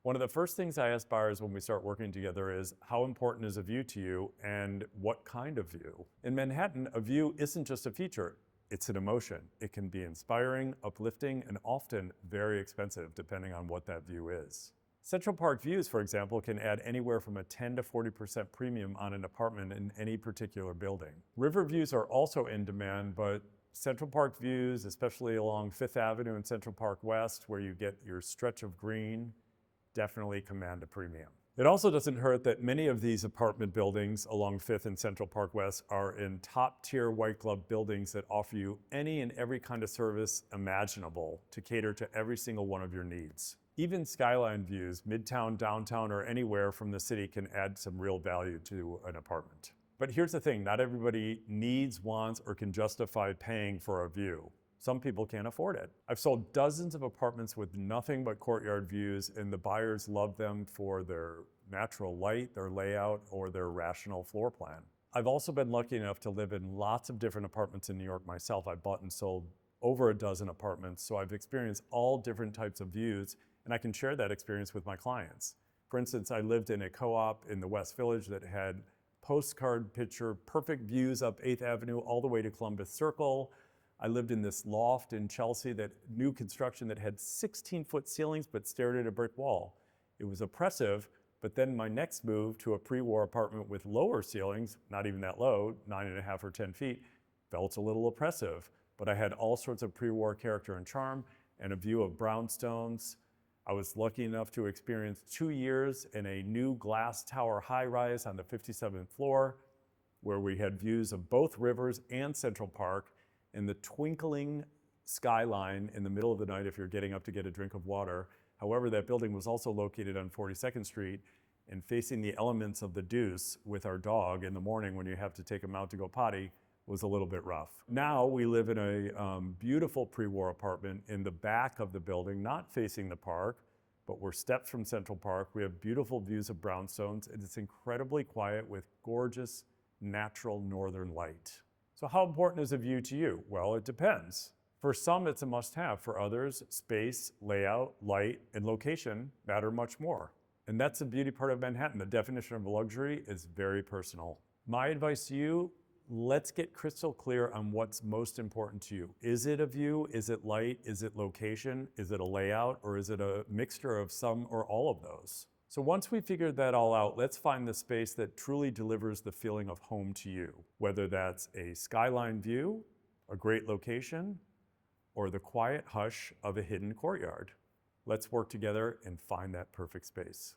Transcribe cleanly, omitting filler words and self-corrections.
One of the first things I ask buyers when we start working together is, how important is a view to you and what kind of view? In Manhattan, a view isn't just a feature, it's an emotion. It can be inspiring, uplifting, and often very expensive depending on what that view is. Central Park views, for example, can add anywhere from a 10 to 40% premium on an apartment in any particular building. River views are also in demand, but Central Park views, especially along Fifth Avenue and Central Park West, where you get your stretch of green, definitely command a premium. It also doesn't hurt that many of these apartment buildings along Fifth and Central Park West are in top-tier white glove buildings that offer you any and every kind of service imaginable to cater to every single one of your needs. Even Skyline views, midtown, downtown, or anywhere from the city can add some real value to an apartment. But here's the thing, not everybody needs, wants, or can justify paying for a view. Some people can't afford it. I've sold dozens of apartments with nothing but courtyard views, and the buyers love them for their natural light, their layout, or their rational floor plan. I've also been lucky enough to live in lots of different apartments in New York myself. I've bought and sold over a dozen apartments, so I've experienced all different types of views, and I can share that experience with my clients. For instance, I lived in a co-op in the West Village that had postcard picture, perfect views up 8th Avenue all the way to Columbus Circle. I lived in this loft in Chelsea, that new construction that had 16-foot ceilings but stared at a brick wall. It was oppressive, but then my next move to a pre-war apartment with lower ceilings, not even that low, 9.5 or 10 feet, felt a little oppressive. But I had all sorts of pre-war character and charm and a view of brownstones. I was lucky enough to experience 2 years in a new glass tower high-rise on the 57th floor, where we had views of both rivers and Central Park, and the twinkling skyline in the middle of the night if you're getting up to get a drink of water. However, that building was also located on 42nd Street and facing the elements of the deuce with our dog in the morning when you have to take him out to go potty was a little bit rough. Now we live in a beautiful pre-war apartment in the back of the building, not facing the park, but we're steps from Central Park. We have beautiful views of brownstones, and it's incredibly quiet with gorgeous, natural northern light. So how important is a view to you? Well, it depends. For some, it's a must-have. For others, space, layout, light, and location matter much more. And that's the beauty part of Manhattan. The definition of luxury is very personal. My advice to you, let's get crystal clear on what's most important to you. Is it a view? Is it light? Is it location? Is it a layout? Or is it a mixture of some or all of those? So once we figured that all out, let's find the space that truly delivers the feeling of home to you, whether that's a skyline view, a great location, or the quiet hush of a hidden courtyard. Let's work together and find that perfect space.